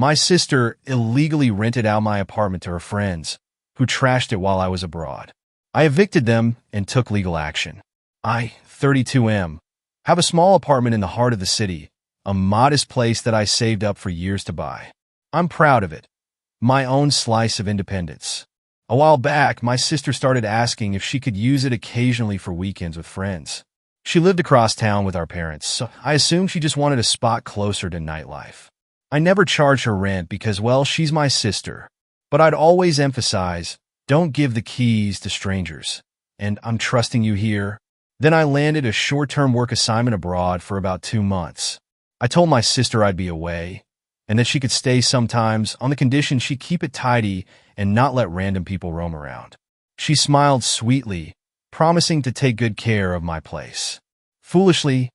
My sister illegally rented out my apartment to her friends, who trashed it while I was abroad. I evicted them and took legal action. I, 32M, have a small apartment in the heart of the city, a modest place that I saved up for years to buy. I'm proud of it. My own slice of independence. A while back, my sister started asking if she could use it occasionally for weekends with friends. She lived across town with our parents, so I assumed she just wanted a spot closer to nightlife. I never charged her rent because, well, she's my sister. But I'd always emphasize, don't give the keys to strangers. And I'm trusting you here. Then I landed a short-term work assignment abroad for about 2 months. I told my sister I'd be away, and that she could stay sometimes on the condition she'd keep it tidy and not let random people roam around. She smiled sweetly, promising to take good care of my place. Foolishly,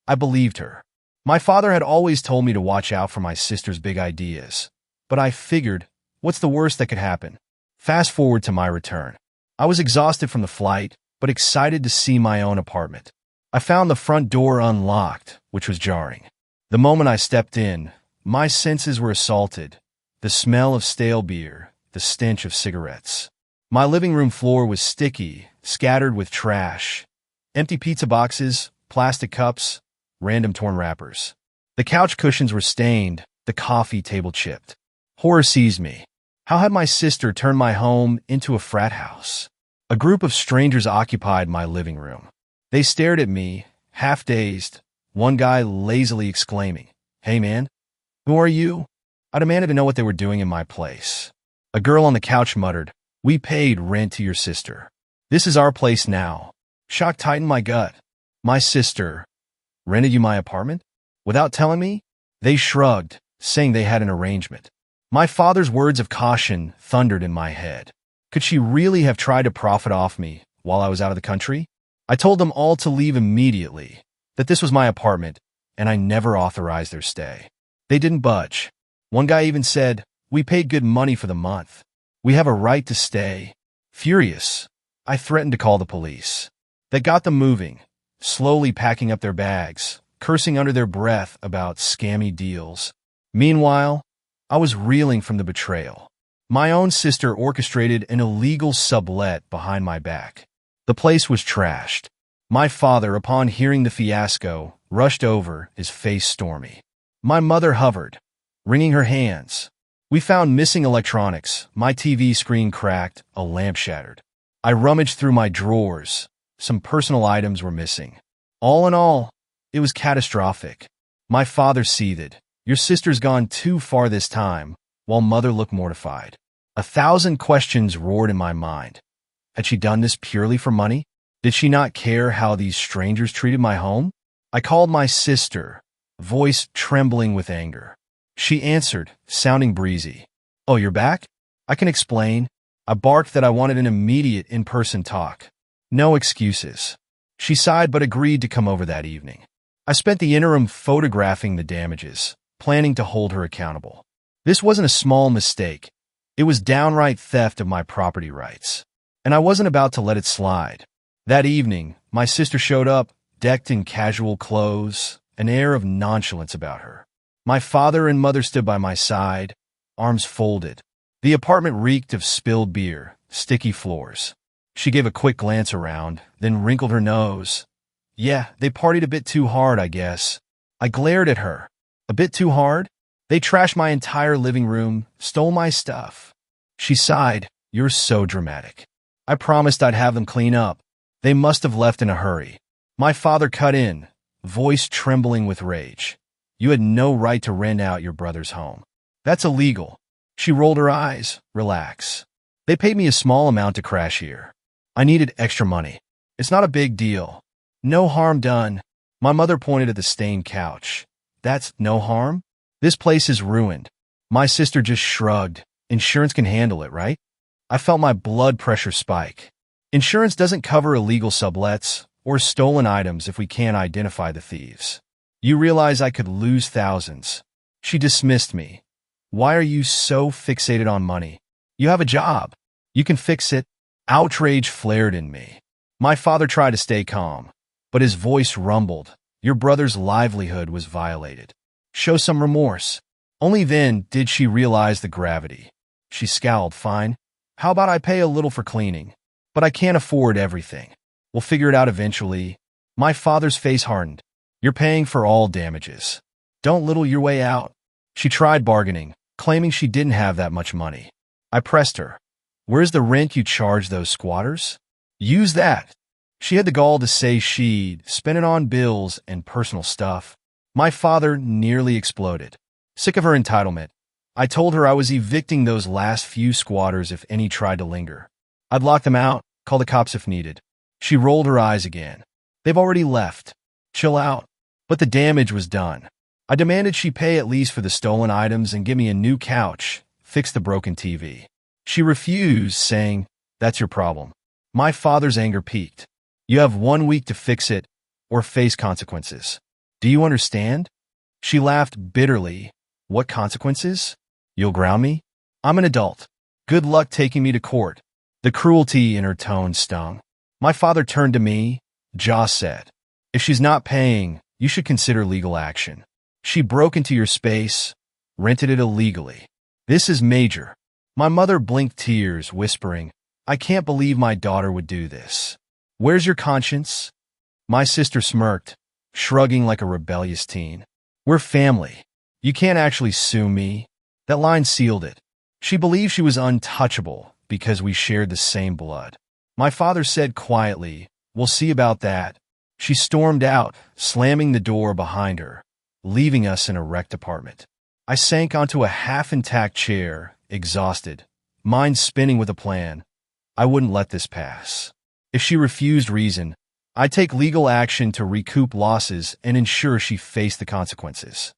I believed her. My father had always told me to watch out for my sister's big ideas, but I figured, what's the worst that could happen? Fast forward to my return. I was exhausted from the flight, but excited to see my own apartment. I found the front door unlocked, which was jarring. The moment I stepped in, my senses were assaulted. The smell of stale beer, the stench of cigarettes. My living room floor was sticky, scattered with trash. Empty pizza boxes, plastic cups, random torn wrappers. The couch cushions were stained, the coffee table chipped. Horror seized me. How had my sister turned my home into a frat house? A group of strangers occupied my living room. They stared at me, half-dazed, one guy lazily exclaiming, "Hey man, who are you?" I demanded to know what they were doing in my place. A girl on the couch muttered, "We paid rent to your sister. This is our place now." Shock tightened my gut. My sister rented you my apartment? Without telling me? They shrugged, saying they had an arrangement. My father's words of caution thundered in my head. Could she really have tried to profit off me while I was out of the country? I told them all to leave immediately, that this was my apartment, and I never authorized their stay. They didn't budge. One guy even said, "We paid good money for the month. We have a right to stay." Furious, I threatened to call the police. That got them moving, slowly packing up their bags, cursing under their breath about scammy deals. Meanwhile, I was reeling from the betrayal. My own sister orchestrated an illegal sublet behind my back. The place was trashed. My father, upon hearing the fiasco, rushed over, his face stormy. My mother hovered, wringing her hands. We found missing electronics, my TV screen cracked, a lamp shattered. I rummaged through my drawers. Some personal items were missing. All in all, it was catastrophic. My father seethed. "Your sister's gone too far this time," while mother looked mortified. 1,000 questions roared in my mind. Had she done this purely for money? Did she not care how these strangers treated my home? I called my sister, voice trembling with anger. She answered, sounding breezy. "Oh, you're back? I can explain." I barked that I wanted an immediate in-person talk. No excuses. She sighed but agreed to come over that evening. I spent the interim photographing the damages, planning to hold her accountable. This wasn't a small mistake. It was downright theft of my property rights. And I wasn't about to let it slide. That evening, my sister showed up, decked in casual clothes, an air of nonchalance about her. My father and mother stood by my side, arms folded. The apartment reeked of spilled beer, sticky floors. She gave a quick glance around, then wrinkled her nose. "Yeah, they partied a bit too hard, I guess." I glared at her. "A bit too hard? They trashed my entire living room, stole my stuff." She sighed. "You're so dramatic." I promised I'd have them clean up. They must have left in a hurry. My father cut in, voice trembling with rage. "You had no right to rent out your brother's home. That's illegal." She rolled her eyes. "Relax. They paid me a small amount to crash here. I needed extra money. It's not a big deal. No harm done." My mother pointed at the stained couch. "That's no harm? This place is ruined." My sister just shrugged. "Insurance can handle it, right?" I felt my blood pressure spike. Insurance doesn't cover illegal sublets or stolen items if we can't identify the thieves. You realize I could lose thousands. She dismissed me. "Why are you so fixated on money? You have a job. You can fix it." Outrage flared in me. My father tried to stay calm, but his voice rumbled. "Your brother's livelihood was violated. Show some remorse." Only then did she realize the gravity. She scowled. Fine. How about I pay a little for cleaning? But I can't afford everything. We'll figure it out eventually. My father's face hardened. You're paying for all damages. Don't little your way out. She tried bargaining, claiming she didn't have that much money. I pressed her. Where's the rent you charge those squatters? Use that. She had the gall to say she'd spend it on bills and personal stuff. My father nearly exploded. Sick of her entitlement, I told her I was evicting those last few squatters if any tried to linger. I'd lock them out, call the cops if needed. She rolled her eyes again. They've already left. Chill out. But the damage was done. I demanded she pay at least for the stolen items and give me a new couch, fix the broken TV. She refused, saying, That's your problem. My father's anger peaked. You have 1 week to fix it or face consequences. Do you understand? She laughed bitterly. What consequences? You'll ground me? I'm an adult. Good luck taking me to court. The cruelty in her tone stung. My father turned to me. Joss said, If she's not paying, you should consider legal action. She broke into your space, rented it illegally. This is major. My mother blinked tears, whispering, I can't believe my daughter would do this. Where's your conscience? My sister smirked, shrugging like a rebellious teen. We're family. You can't actually sue me. That line sealed it. She believed she was untouchable because we shared the same blood. My father said quietly, We'll see about that. She stormed out, slamming the door behind her, leaving us in a wrecked apartment. I sank onto a half-intact chair, exhausted, mind spinning with a plan. I wouldn't let this pass. If she refused reason, I'd take legal action to recoup losses and ensure she faced the consequences.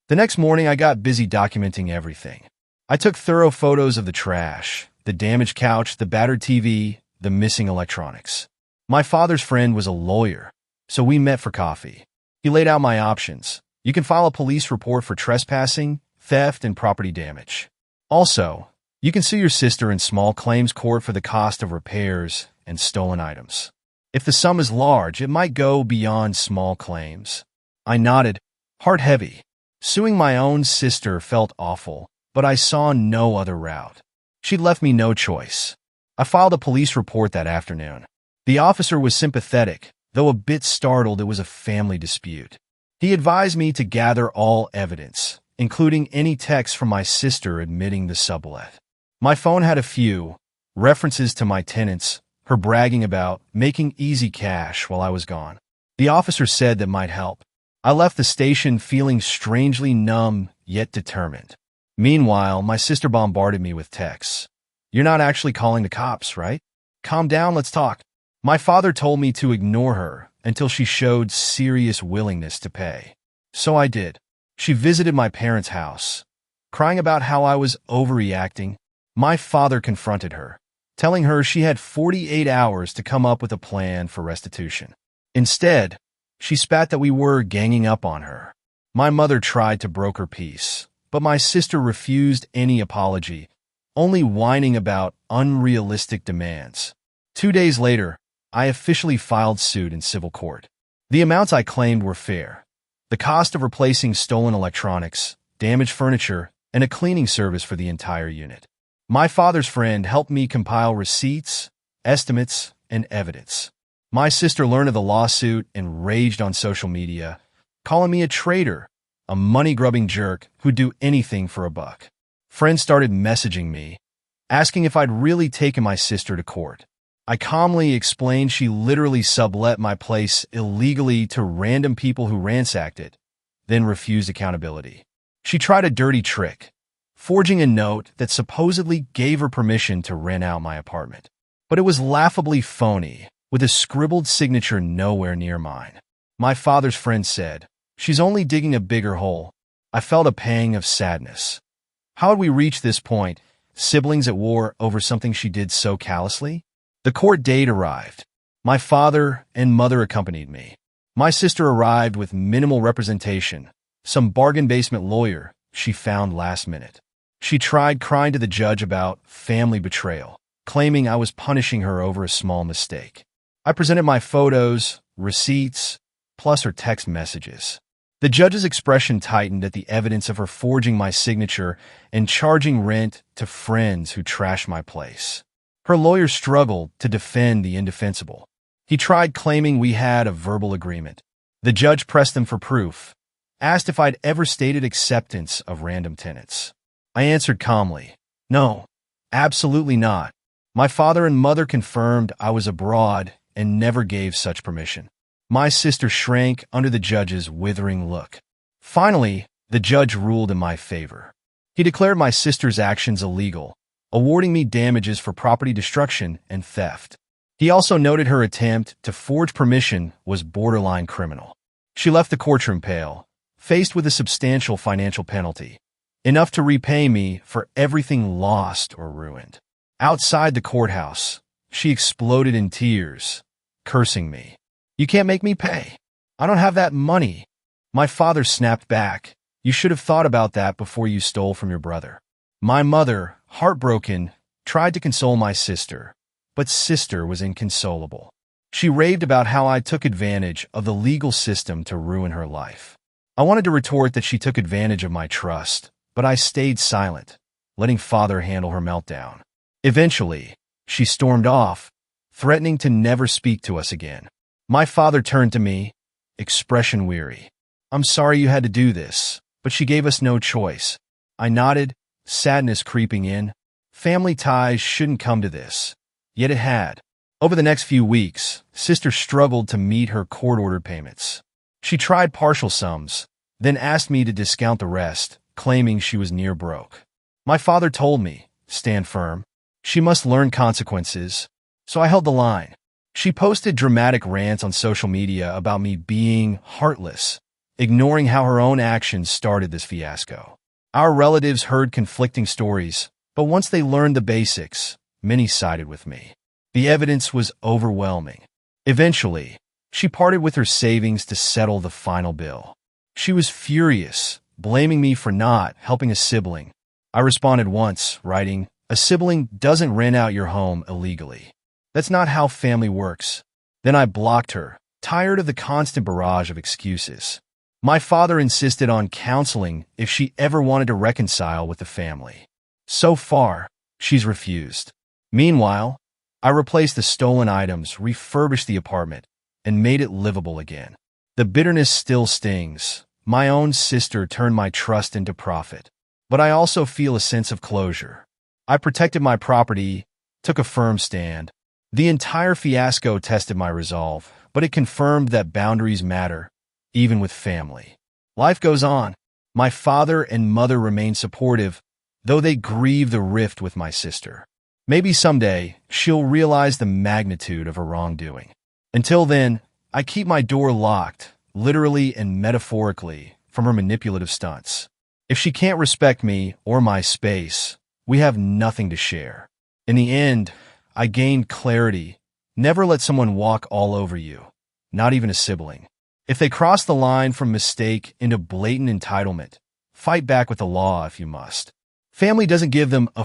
The next morning, I got busy documenting everything. I took thorough photos of the trash, the damaged couch, the battered TV, the missing electronics. My father's friend was a lawyer, so we met for coffee. He laid out my options. You can file a police report for trespassing, theft, and property damage. Also, you can sue your sister in small claims court for the cost of repairs and stolen items. If the sum is large, it might go beyond small claims. I nodded, heart heavy. Suing my own sister felt awful, but I saw no other route. She'd left me no choice. I filed a police report that afternoon. The officer was sympathetic, though a bit startled. It was a family dispute. He advised me to gather all evidence, including any texts from my sister admitting the sublet. My phone had a few references to my tenants, her bragging about making easy cash while I was gone. The officer said that might help. I left the station feeling strangely numb yet determined. Meanwhile, my sister bombarded me with texts. You're not actually calling the cops, right? Calm down, let's talk. My father told me to ignore her until she showed serious willingness to pay. So I did. She visited my parents' house, crying about how I was overreacting. My father confronted her, telling her she had 48 hours to come up with a plan for restitution. Instead, she spat that we were ganging up on her. My mother tried to broker peace, but my sister refused any apology, only whining about unrealistic demands. 2 days later, I officially filed suit in civil court. The amounts I claimed were fair. The cost of replacing stolen electronics, damaged furniture, and a cleaning service for the entire unit. My father's friend helped me compile receipts, estimates, and evidence. My sister learned of the lawsuit and raged on social media, calling me a traitor, a money-grubbing jerk who'd do anything for a buck. Friends started messaging me, asking if I'd really taken my sister to court. I calmly explained she literally sublet my place illegally to random people who ransacked it, then refused accountability. She tried a dirty trick, forging a note that supposedly gave her permission to rent out my apartment. But it was laughably phony, with a scribbled signature nowhere near mine. My father's friend said, She's only digging a bigger hole. I felt a pang of sadness. How had we reached this point, siblings at war over something she did so callously? The court date arrived. My father and mother accompanied me. My sister arrived with minimal representation, some bargain basement lawyer she found last minute. She tried crying to the judge about family betrayal, claiming I was punishing her over a small mistake. I presented my photos, receipts, plus her text messages. The judge's expression tightened at the evidence of her forging my signature and charging rent to friends who trashed my place. Her lawyer struggled to defend the indefensible. He tried claiming we had a verbal agreement. The judge pressed them for proof, asked if I'd ever stated acceptance of random tenants. I answered calmly, "No, absolutely not. My father and mother confirmed I was abroad and never gave such permission." My sister shrank under the judge's withering look. Finally, the judge ruled in my favor. He declared my sister's actions illegal, awarding me damages for property destruction and theft. He also noted her attempt to forge permission was borderline criminal. She left the courtroom pale, faced with a substantial financial penalty, enough to repay me for everything lost or ruined. Outside the courthouse, she exploded in tears, cursing me. "You can't make me pay. I don't have that money." My father snapped back, "You should have thought about that before you stole from your brother." My mother, heartbroken, tried to console my sister, but sister was inconsolable. She raved about how I took advantage of the legal system to ruin her life. I wanted to retort that she took advantage of my trust, but I stayed silent, letting father handle her meltdown. Eventually, she stormed off, threatening to never speak to us again. My father turned to me, expression weary. "I'm sorry you had to do this, but she gave us no choice." I nodded, sadness creeping in. Family ties shouldn't come to this. Yet it had. Over the next few weeks, sister struggled to meet her court-ordered payments. She tried partial sums, then asked me to discount the rest, claiming she was near broke. My father told me, "Stand firm. She must learn consequences." So I held the line. She posted dramatic rants on social media about me being heartless, ignoring how her own actions started this fiasco. Our relatives heard conflicting stories, but once they learned the basics, many sided with me. The evidence was overwhelming. Eventually, she parted with her savings to settle the final bill. She was furious, blaming me for not helping a sibling. I responded once, writing, "A sibling doesn't rent out your home illegally. That's not how family works." Then I blocked her, tired of the constant barrage of excuses. My father insisted on counseling if she ever wanted to reconcile with the family. So far, she's refused. Meanwhile, I replaced the stolen items, refurbished the apartment, and made it livable again. The bitterness still stings. My own sister turned my trust into profit. But I also feel a sense of closure. I protected my property, took a firm stand. The entire fiasco tested my resolve, but it confirmed that boundaries matter, even with family. Life goes on. My father and mother remain supportive, though they grieve the rift with my sister. Maybe someday, she'll realize the magnitude of her wrongdoing. Until then, I keep my door locked, literally and metaphorically, from her manipulative stunts. If she can't respect me or my space, we have nothing to share. In the end, I gained clarity. Never let someone walk all over you, not even a sibling. If they cross the line from mistake into blatant entitlement, fight back with the law if you must. Family doesn't give them a